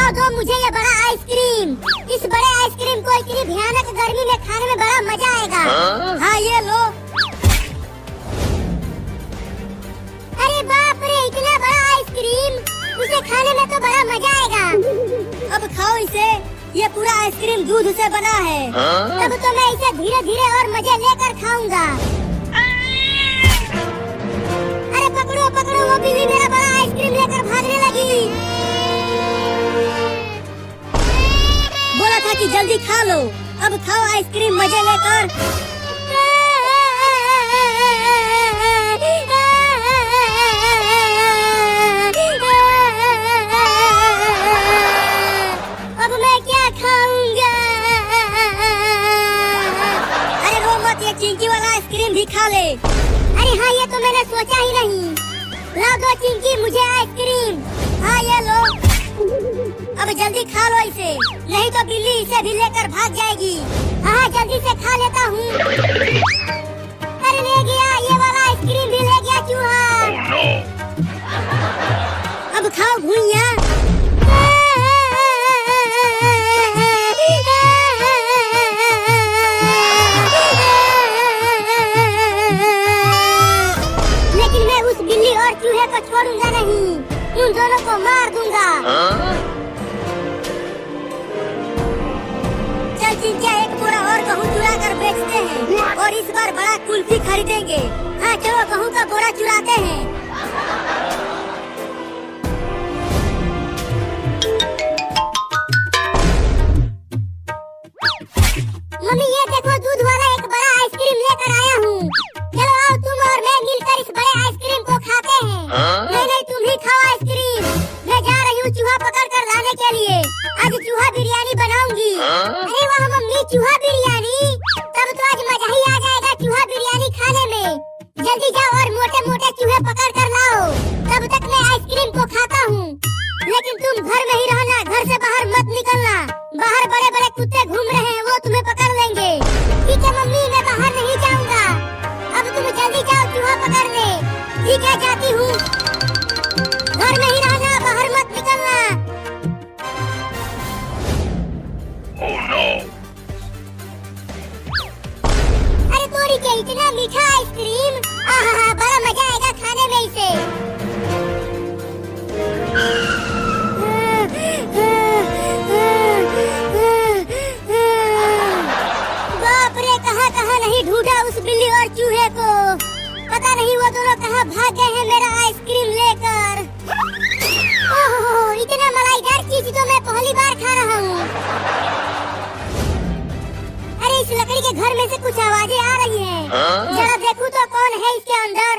लाओ दो मुझे ये बड़ा आइसक्रीम। इस बड़े आइसक्रीम को इतनी भयानक गर्मी में खाने में बड़ा मजा आएगा। हाँ ये लो। अरे बाप रे, इतना बड़ा आइसक्रीम, उसे खाने में तो बड़ा मजा आएगा। अब खाओ इसे, ये पूरा आइसक्रीम दूध से बना है। तब तो मैं इसे धीरे धीरे और मजे लेकर खाऊंगा। अरे पकड़ो पकड़ो, वो बिल्ली मेरा बड़ा आइसक्रीम लेकर भागने लगी। बोला था कि जल्दी खा लो, अब खाओ आइसक्रीम मजे लेकर। अब मैं क्या खाऊंगा? अरे वो मत, ये चिंकी वाला आइसक्रीम भी खा ले। अरे हाँ, ये तो मैंने सोचा ही नहीं। लाओ दो चिंकी मुझे आइसक्रीम। हाँ ये लो। अब जल्दी खा लो इसे, नहीं तो बिल्ली इसे भी लेकर भाग जाएगी। हाँ जल्दी से खा लेता हूँ। अरे ले गया, ये वाला आइसक्रीम भी ले गया चूहा। अब खाओ भुइया। लेकिन मैं उस बिल्ली और चूहे को छोड़ूंगा नहीं, उन दोनों को मार दूंगा। चल चिंकिया, एक बोरा और गेहूं चुरा कर बेचते हैं और इस बार बड़ा कुल्फी खरीदेंगे। हाँ चलो, गेहूं का बोरा चुराते हैं। मम्मी ये देखो, दूध वाला एक बड़ा आइसक्रीम लेकर आया हूँ। चलो आओ, तुम और मैं मिलकर इस बड़े आइसक्रीम को खाते हैं। नहीं तुम ही खाओ आइसक्रीम, मैं जा रही हूँ चूहा पकड़ कर लाने के लिए। आज चूहा बिरयानी बनाऊंगी। अरे वाह मम्मी, चूहा बिरयानी, तब तो आज मजा ही आ जाएगा चूहा बिरयानी खाने में। जल्दी जाओ और मोटे मोटे चूहे पकड़ कर लाओ, तब तक मैं आइसक्रीम को खाता हूँ। लेकिन तुम घर में ही रहना, घर से बाहर मत निकलना। बाहर बड़े बड़े कुत्ते घूम रहे हैं, वो तुम्हें पकड़ लेंगे। ठीक है मम्मी, मैं बाहर नहीं जाऊंगा। अब तुम जल्दी जाओ चूहा पकड़ने। ठीक है, जाती हूँ। घर में ही रहना, बाहर मत निकलना। Oh, no. अरे तोरी के, इतना मीठा आइसक्रीम, आहा बड़ा मजा आएगा खाने में इसे। बाप रे, कहाँ कहाँ नहीं ढूंढा उस बिल्ली और चूहे को। पता नहीं वो दोनों कहाँ भाग गए हैं मेरा आइसक्रीम लेकर। ओह, इतना मलाईदार चीज तो मैं पहली बार खा रहा हूँ। अरे इस लकड़ी के घर में से कुछ आवाजें आ रही हैं। जरा देखूं तो कौन है इसके अंदर।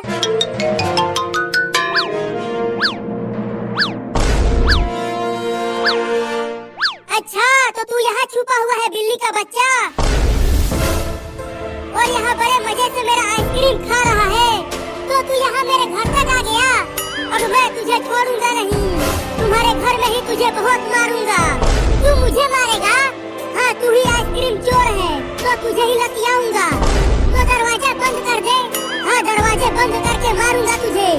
अच्छा, तो तू यहाँ छुपा हुआ है बिल्ली का बच्चा, और यहाँ बड़े मजे से मेरा आइसक्रीम खा रहा है। तो तू यहाँ मेरे घर तक आ गया। अब मैं तुझे छोड़ूंगा नहीं, तुम्हारे घर में ही तुझे बहुत मारूंगा। तू मुझे मारेगा? हाँ, तू ही आइसक्रीम चोर है, तो तुझे ही लतियाऊंगा। तो दरवाजा बंद कर दे। हाँ, दरवाजे बंद करके मारूंगा तुझे।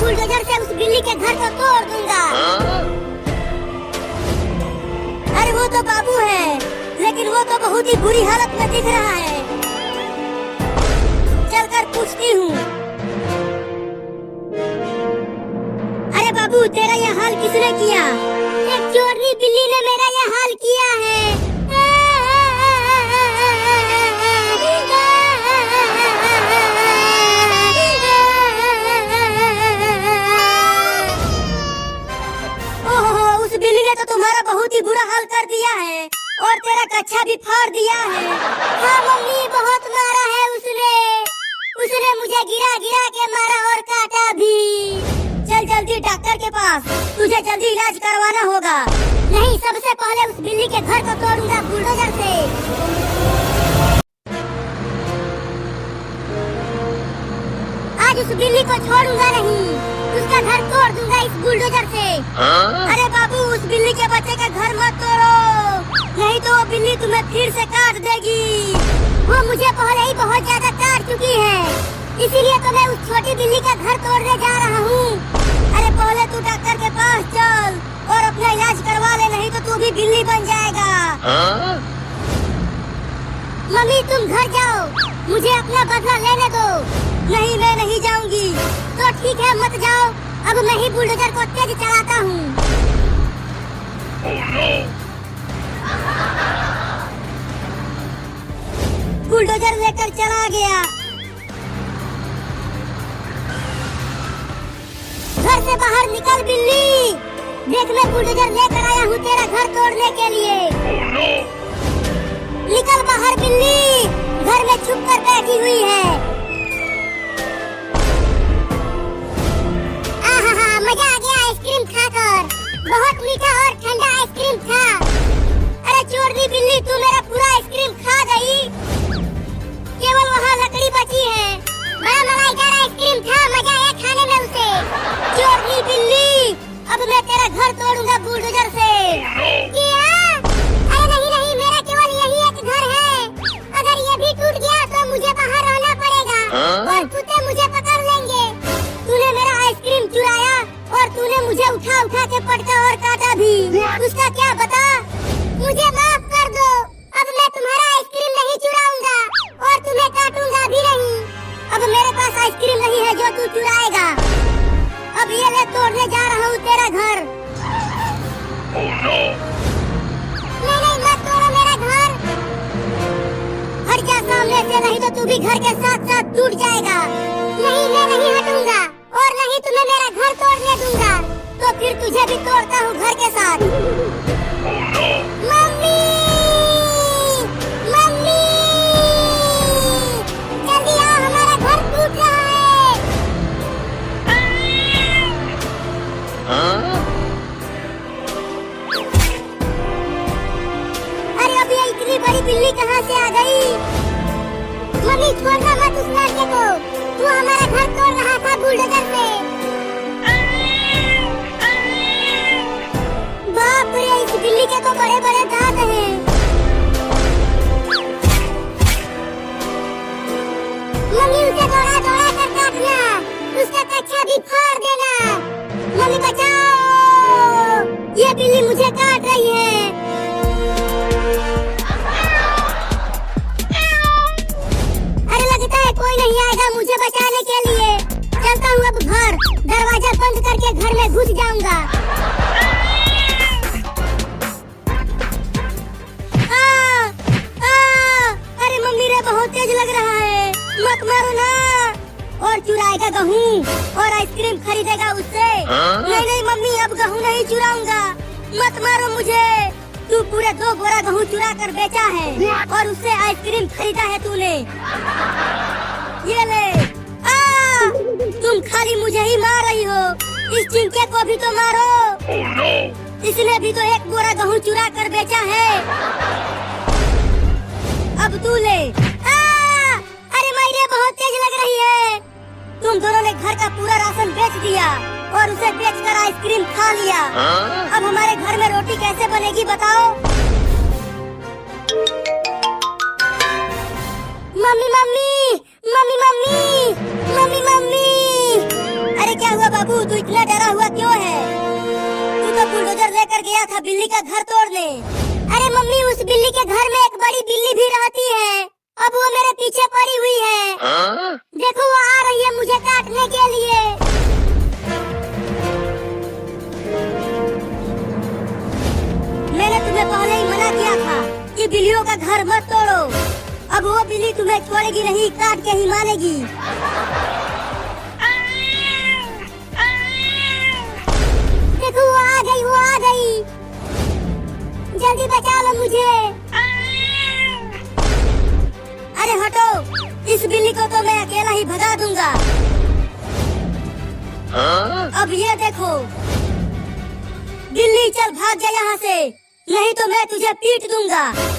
बुलडोजर से उस बिल्ली के घर को तोड़ दूंगा। अरे वो तो बाबू है, लेकिन वो तो बहुत ही बुरी हालत में दिख रहा है। चलकर पूछती हूँ। अरे बाबू, तेरा ये हाल किसने किया? एक चोरनी बिल्ली ने मेरा ये हाल किया है। तो तुम्हारा बहुत ही बुरा हाल कर दिया है और तेरा कच्छा भी फाड़ दिया है। हाँ मम्मी, बहुत मारा है उसने मुझे गिरा गिरा के मारा और काटा भी। पास। तुझे जल्दी इलाज करवाना होगा। नहीं, सबसे पहले उस बिल्ली के घर को तोड़ूंगा बुलडोजर से। आज उस बिल्ली को छोड़ूंगा नहीं, उसका घर तोड़ दूंगा इस बुलडोजर से। अरे बाबू, उस बिल्ली के बच्चे का घर मत तोड़ो, नहीं तो वो बिल्ली तुम्हें फिर से काट देगी। वो मुझे पहले ही बहुत ज्यादा काट चुकी है, इसीलिए तो मैं उस छोटी बिल्ली का घर तोड़ने जा रहा हूँ। अरे पहले तू डॉक्टर के पास चल और अपना इलाज करवा ले, नहीं तो तू भी बिल्ली बन जाएगा। मम्मी तुम घर जाओ, मुझे अपना बदला लेने दो। नहीं, मैं नहीं जाऊंगी। तो ठीक है, मत जाओ, अब मैं ही बुलडोजर को तेज चलाता हूँ। बुलडोजर लेकर चला गया। घर से बाहर निकल बिल्ली, देख मैं बुलडोजर लेकर आया हूँ तेरा घर तोड़ने के लिए। निकल बाहर बिल्ली, घर में छुप कर बैठी हुई है। मजा आ गया आइसक्रीम खाकर, बहुत मीठा और ठंडा आइसक्रीम था। अरे चोरनी बिल्ली, तू मेरा पूरा आइसक्रीम खा गई, केवल वहाँ लकड़ी बची है। बड़ा मलाईदार आइसक्रीम था, मजा आया खाने में उसे। चोरनी बिल्ली, अब मैं तेरा घर तोड़ूंगा बुलडोजर से। क्या? अरे नहीं नहीं, मेरा केवल यही एक घर है, अगर ये भी टूट गया तो मुझे बाहर रहना पड़ेगा और कुत्ते मुझे पकड़ लेंगे। तूने मेरा आइसक्रीम चुराया और तूने मुझे उठा उठा के पटका और काटा भी, उसका क्या बता? मुझे माफ कर दो, अब मैं तुम्हारा आइसक्रीम नहीं चुराऊंगा और तुम्हें काटूंगा भी नहीं। अब मेरे पास आइसक्रीम नहीं है जो तू चुराएगा। अब ये ले, तोड़ने जा रहा हूँ तेरा घर। नहीं नहीं, मत तोड़ो मेरा घर, हट जा सामने से, नहीं तो तू भी घर के साथ साथ टूट जाएगा। नहीं, मैं नहीं हटूंगा और नहीं तुम्हें मेरा घर तोड़ने दूंगा, तो फिर तुझे भी तोड़ता हूँ घर के साथ। मम्मी, मम्मी, जल्दी आओ, हमारा घर टूट रहा है। अरे अब ये इतनी बड़ी बिल्ली कहाँ से आ गई? मम्मी छोड़ना मत उस लड़के को, तू हमारा घर तोड़ रहा था बुलडोजर से। बाप रे, इस बिल्ली के तो बड़े बड़े दांत हैं। मम्मी उसे दौड़ा दौड़ा कर काटना, उसका कच्छा भी फाड़ देना। मम्मी बचाओ, ये बिल्ली मुझे काट रही है। अरे लगता है कोई नहीं आएगा मुझे बचाने के लिए। चलता हूँ अब घर, दरवाजा बंद करके घर में घुस जाऊंगा। अरे मम्मी रे, बहुत तेज लग रहा है, मत मारो ना। और चुराएगा गेहूँ और आइसक्रीम खरीदेगा उससे। नहीं नहीं मम्मी, अब गेहूँ नहीं चुराऊंगा, मत मारो मुझे। तू पूरे 2 बोरा गेहूँ चुरा कर बेचा है और उससे आइसक्रीम खरीदा है तूने। ये ले, तुम खाली मुझे ही मार रही हो, इस चिंके को भी तो मारो। इसने भी तो 1 बोरा गेहूँ चुरा कर बेचा है। अब तू ले। अरे मायरे, बहुत तेज लग रही है। तुम दोनों ने घर का पूरा राशन बेच दिया और उसे बेचकर आइसक्रीम खा लिया। अब हमारे घर में रोटी कैसे बनेगी बताओ? Mummy mummy, mummy mummy, mummy mummy. अरे क्या हुआ बाबू, तू इतना डरा हुआ क्यों है? तू तो बुलडोजर लेकर गया था बिल्ली का घर तोड़ने। अरे मम्मी, उस बिल्ली के घर में एक बड़ी बिल्ली भी रहती है, अब वो मेरे पीछे पड़ी हुई है। देखो वो आ रही है मुझे काटने के लिए। मैंने तुम्हें पहले ही मना किया था कि बिल्लियों का घर मत तोड़ो। अब वो बिल्ली तुम्हें छोड़ेगी नहीं, काट के ही मारेगी। देखो वो आ गई, वो आ गई, जल्दी बचा लो मुझे। अरे हटो, इस बिल्ली को तो मैं अकेला ही भगा दूंगा। अब ये देखो, चल भाग जा यहाँ से, नहीं तो मैं तुझे पीट दूंगा।